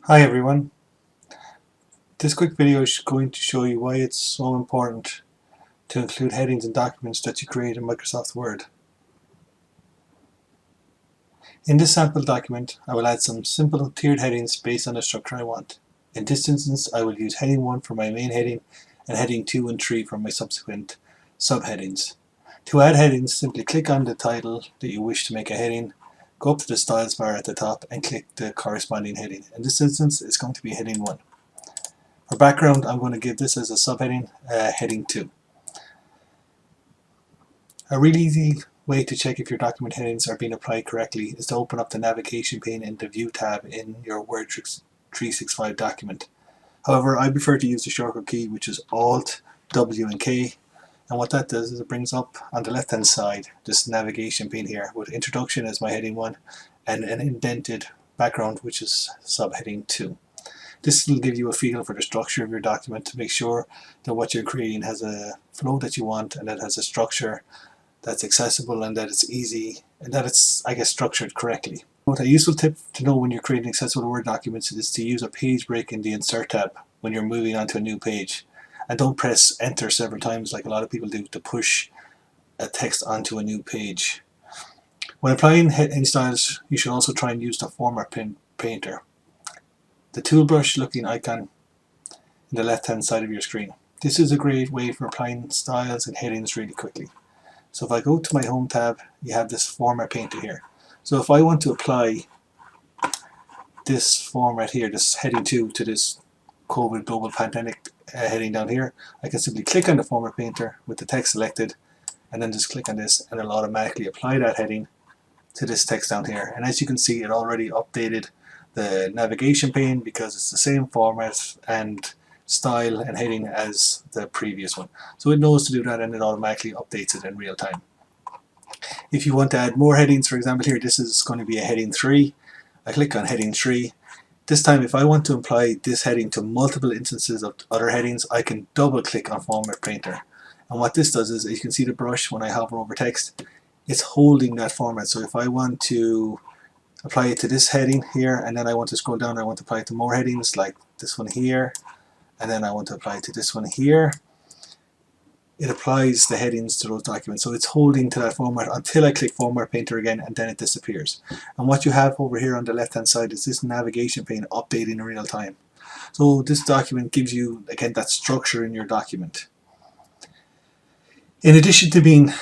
Hi everyone, this quick video is going to show you why it's so important to include headings in documents that you create in Microsoft Word. In this sample document, I will add some simple tiered headings based on the structure I want. In this instance, I will use heading 1 for my main heading and heading 2 and 3 for my subsequent subheadings. To add headings, simply click on the title that you wish to make a heading, go up to the styles bar at the top and click the corresponding heading. In this instance, it's going to be heading 1. For background, I'm going to give this as a subheading, heading 2. A really easy way to check if your document headings are being applied correctly is to open up the navigation pane in the View tab in your Word 365 document. However, I prefer to use the shortcut key, which is Alt, W and K, and what that does is it brings up on the left hand side this navigation pane here with Introduction as my heading 1 and an indented background, which is subheading 2. This will give you a feel for the structure of your document to make sure that what you're creating has a flow that you want and that it has a structure that's accessible and that it's easy and that it's, structured correctly. A useful tip to know when you're creating accessible Word documents is to use a page break in the Insert tab when you're moving onto a new page. And don't press Enter several times like a lot of people do to push a text onto a new page. When applying heading styles, you should also try and use the Format Painter, the tool brush looking icon in the left hand side of your screen. This is a great way for applying styles and headings really quickly. So if I go to my Home tab, you have this Format Painter here. So if I want to apply this format here, this heading 2 to this COVID global pandemic heading down here, I can simply click on the Format Painter with the text selected and then just click on this and it'll automatically apply that heading to this text down here. And as you can see, it already updated the navigation pane because it's the same format and style and heading as the previous one. So it knows to do that and it automatically updates it in real time. If you want to add more headings, for example here, this is going to be a heading 3. I click on heading 3. This time if I want to apply this heading to multiple instances of other headings, I can double click on Format Painter. And what this does is, you can see the brush when I hover over text, it's holding that format. So if I want to apply it to this heading here and then I want to scroll down, I want to apply it to more headings like this one here, and then I want to apply it to this one here, it applies the headings to those documents. So it's holding to that format until I click Format Painter again and then it disappears. And what you have over here on the left hand side is this navigation pane updating in real time. So this document gives you, again, that structure in your document. In addition to being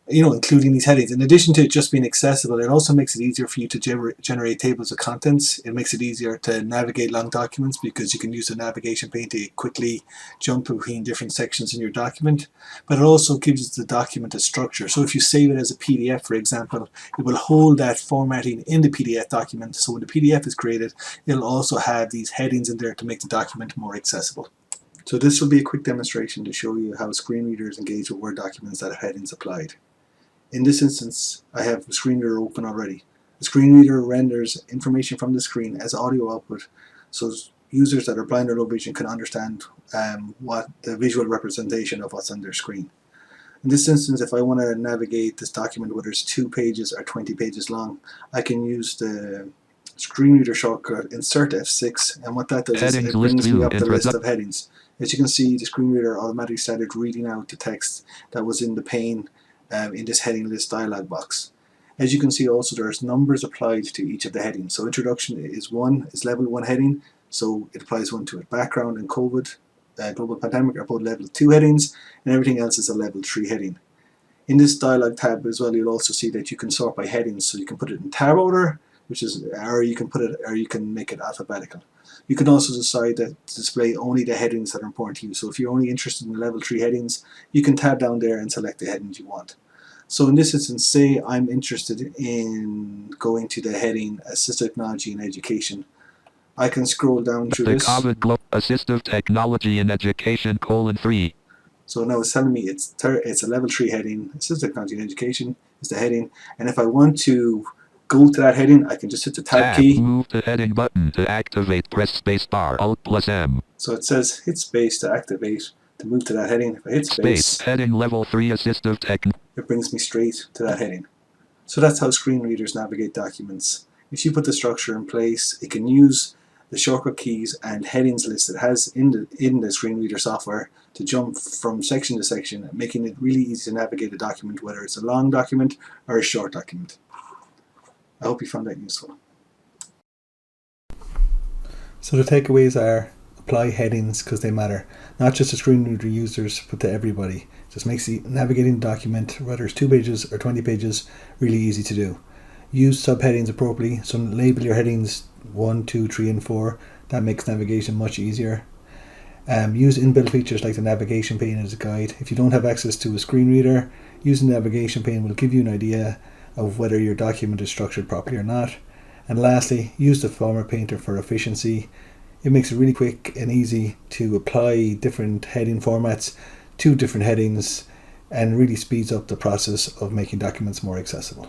including these headings, in addition to it just being accessible, it also makes it easier for you to generate tables of contents. It makes it easier to navigate long documents because you can use the navigation pane to quickly jump between different sections in your document. But it also gives the document a structure. So if you save it as a PDF, for example, it will hold that formatting in the PDF document. So when the PDF is created, it'll also have these headings in there to make the document more accessible. So this will be a quick demonstration to show you how screen readers engage with Word documents that have headings applied. In this instance, I have the screen reader open already. The screen reader renders information from the screen as audio output, so users that are blind or low vision can understand what the visual representation of what's on their screen. In this instance, if I want to navigate this document, whether it's 2 pages or 20 pages long, I can use the screen reader shortcut Insert F6, and what that does is it brings me up the list of headings. As you can see, the screen reader automatically started reading out the text that was in the pane in this heading list dialog box. As you can see also, there's numbers applied to each of the headings. So Introduction is level 1 heading, so it applies 1 to it. Background and COVID global pandemic are both level 2 headings, and everything else is a level 3 heading. In this dialog tab as well, you'll also see that you can sort by headings, so you can put it in tab order, or you can make it alphabetical. You can also decide to display only the headings that are important to you. So if you're only interested in the level 3 headings, you can tab down there and select the headings you want. So in this instance, say I'm interested in going to the heading Assistive Technology in Education. I can scroll down through this. Assistive Technology in Education, :3. So now it's telling me it's a level 3 heading. Assistive Technology in Education is the heading. And if I want to go to that heading, I can just hit the tab key. Move the heading button to activate. Press space bar. Alt+M. So it says hit space to activate to move to that heading. If I hit space, heading level 3 Assistive Tech, it brings me straight to that heading. So that's how screen readers navigate documents. If you put the structure in place, it can use the shortcut keys and headings list it has in the screen reader software to jump from section to section, making it really easy to navigate a document, whether it's a long document or a short document. I hope you found that useful. So the takeaways are: apply headings because they matter, not just to screen reader users but to everybody. It just makes navigating the document, whether it's 2 pages or 20 pages, really easy to do. Use subheadings appropriately, so label your headings 1, 2, 3 and 4. That makes navigation much easier. Use inbuilt features like the navigation pane as a guide. If you don't have access to a screen reader, using the navigation pane will give you an idea of whether your document is structured properly or not. And lastly, use the format painter for efficiency. It makes it really quick and easy to apply different heading formats to different headings and really speeds up the process of making documents more accessible.